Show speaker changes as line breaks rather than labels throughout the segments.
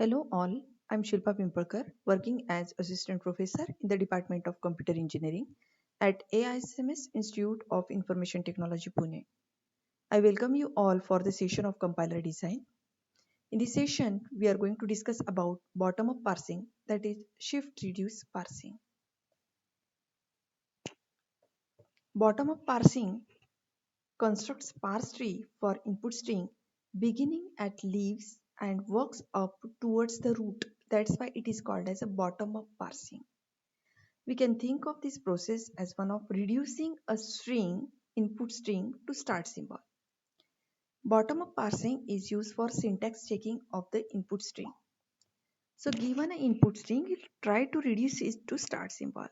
Hello all, I'm Shilpa Pimpalkar, working as Assistant Professor in the Department of Computer Engineering at AISMS Institute of Information Technology, Pune. I welcome you all for the session of compiler design. In this session, we are going to discuss about bottom-up parsing, that is shift-reduce parsing. Bottom-up parsing constructs parse tree for input string beginning at leaves and works up towards the root. That's why it is called as a bottom-up parsing. We can think of this process as one of reducing a string, input string, to start symbol. Bottom-up parsing is used for syntax checking of the input string. So given an input string, you try to reduce it to start symbol.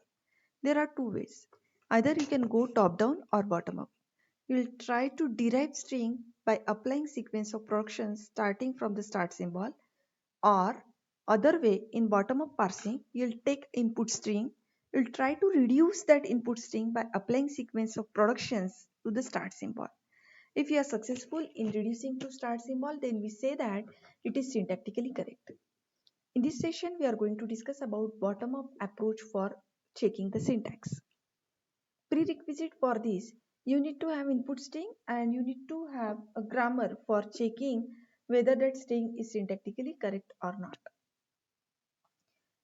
There are two ways. Either you can go top down or bottom up. You will try to derive string by applying sequence of productions starting from the start symbol, or other way, in bottom up parsing, you'll take input string, you'll try to reduce that input string by applying sequence of productions to the start symbol. If you are successful in reducing to start symbol, then we say that it is syntactically correct. In this session, we are going to discuss about bottom up approach for checking the syntax. Prerequisite for this, you need to have input string and you need to have a grammar for checking whether that string is syntactically correct or not.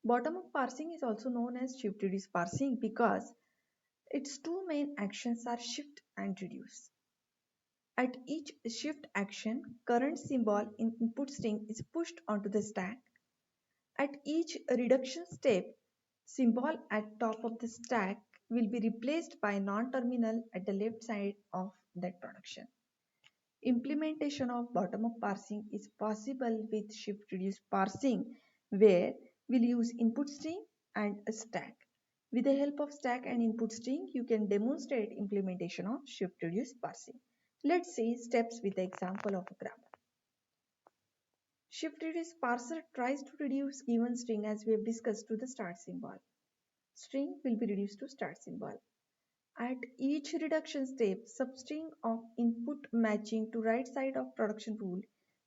Bottom-up parsing is also known as shift-reduce parsing because its two main actions are shift and reduce. At each shift action, current symbol in input string is pushed onto the stack. At each reduction step, symbol at top of the stack will be replaced by non-terminal at the left side of that production. Implementation of bottom-up parsing is possible with shift-reduce parsing, where we'll use input string and a stack. With the help of stack and input string, you can demonstrate implementation of shift-reduce parsing. Let's see steps with the example of a grammar. Shift-reduce parser tries to reduce given string, as we have discussed, to the start symbol. String will be reduced to start symbol. At each reduction step, substring of input matching to right side of production rule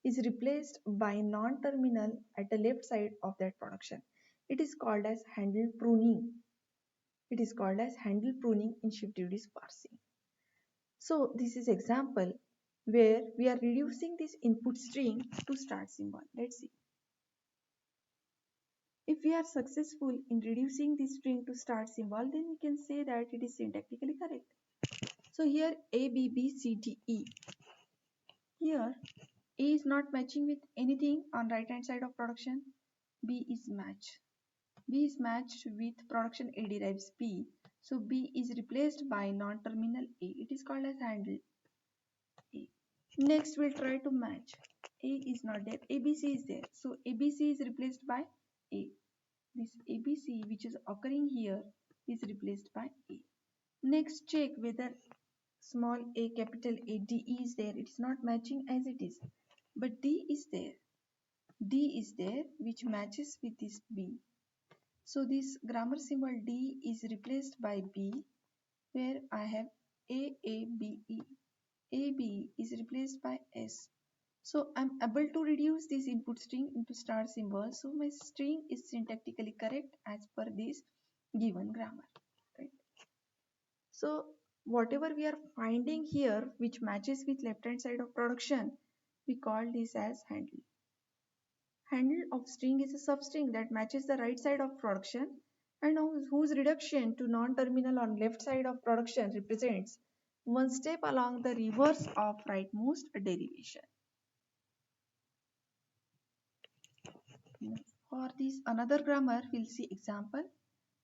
is replaced by non-terminal at the left side of that production. It is called as handle pruning. It is called as handle pruning in shift-reduce parsing. So this is example where we are reducing this input string to start symbol. Let's see. If we are successful in reducing this string to start symbol, then we can say that it is syntactically correct. So here A, B, B, C, D, E. Here A is not matching with anything on right hand side of production. B is matched. B is matched with production A derives B. So B is replaced by non-terminal A. It is called as handle A. Next we'll try to match. A is not there. ABC is there. So ABC is replaced by A. This ABC which is occurring here is replaced by A. Next check whether small a capital A D E is there. It is not matching as it is, but D is there. D is there which matches with this B. So this grammar symbol D is replaced by B, where I have B E. A B is replaced by S. So I'm able to reduce this input string into star symbol. So my string is syntactically correct as per this given grammar. Right? So whatever we are finding here which matches with left hand side of production, we call this as handle. Handle of string is a substring that matches the right side of production and whose reduction to non-terminal on left side of production represents one step along the reverse of rightmost derivation. For this another grammar, we'll see example.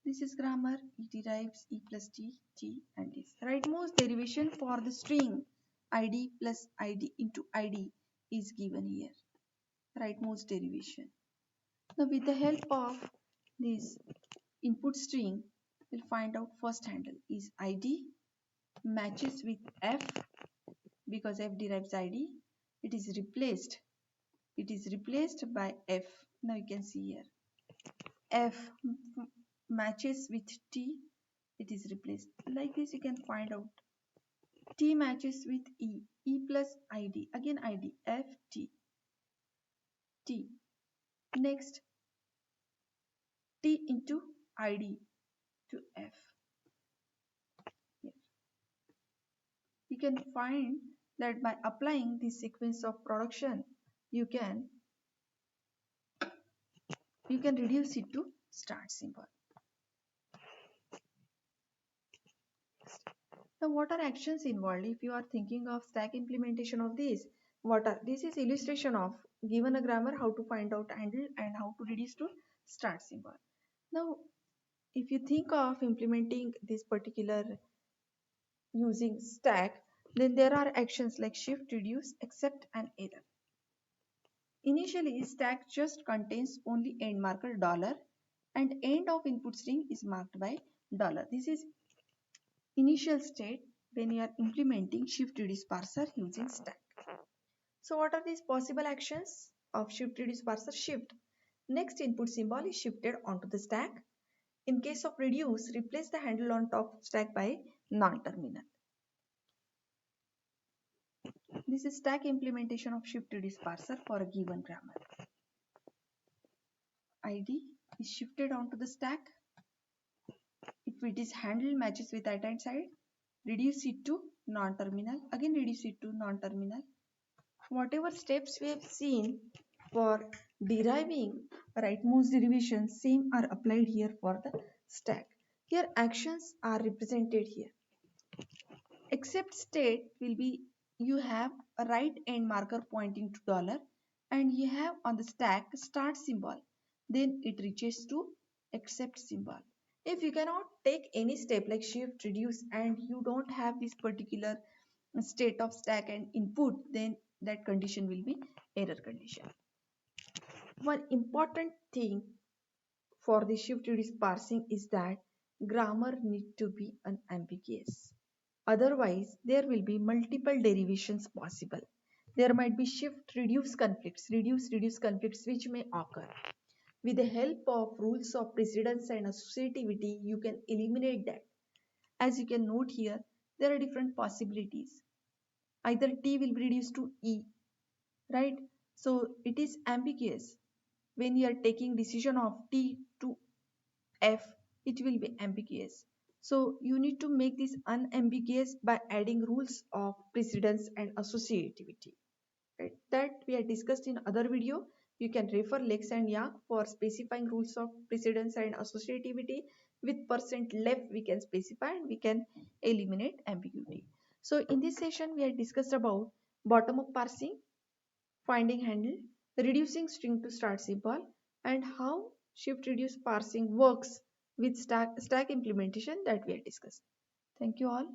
This is grammar. E derives E plus T, T and S. Rightmost derivation for the string ID plus ID into ID is given here. Rightmost derivation. Now with the help of this input string, we'll find out first handle is ID matches with F because F derives ID. It is replaced. It is replaced by F. Now you can see here. F matches with T. It is replaced. Like this you can find out. T matches with E. E plus ID. Again ID. F T. T. Next, T into ID to F. Here. You can find that by applying this sequence of production, you can reduce it to start symbol. Now, what are actions involved? If you are thinking of stack implementation of this, this is illustration of given a grammar how to find out handle and how to reduce to start symbol. Now, if you think of implementing this particular using stack, then there are actions like shift, reduce, accept, and error. Initially, stack just contains only end marker dollar and end of input string is marked by dollar. This is initial state when you are implementing shift reduce parser using stack. So what are these possible actions of shift reduce parser? Shift. Next input symbol is shifted onto the stack. In case of reduce, replace the handle on top of stack by non-terminal. This is stack implementation of shift reduce parser for a given grammar. ID is shifted onto the stack. If it is handle matches with right hand side, reduce it to non-terminal. Again reduce it to non-terminal. Whatever steps we have seen for deriving rightmost derivation, same are applied here for the stack. Here actions are represented here. Except state will be you have a right end marker pointing to dollar and you have on the stack start symbol. Then it reaches to except symbol. If you cannot take any step like shift, reduce and you don't have this particular state of stack and input, then that condition will be error condition. One important thing for the shift reduce parsing is that grammar need to be unambiguous. Otherwise, there will be multiple derivations possible. There might be shift reduce conflicts, reduce conflicts which may occur. With the help of rules of precedence and associativity, you can eliminate that. As you can note here, there are different possibilities. Either T will be reduced to E, right? So it is ambiguous. When you are taking decision of T to F, it will be ambiguous. So you need to make this unambiguous by adding rules of precedence and associativity. Right? That we had discussed in other video. You can refer Lex and Yak for specifying rules of precedence and associativity. With percent left we can specify and we can eliminate ambiguity. So in this session we had discussed about bottom-up parsing, finding handle, reducing string to start symbol, and how shift reduce parsing works with stack implementation that we have discussed. Thank you all.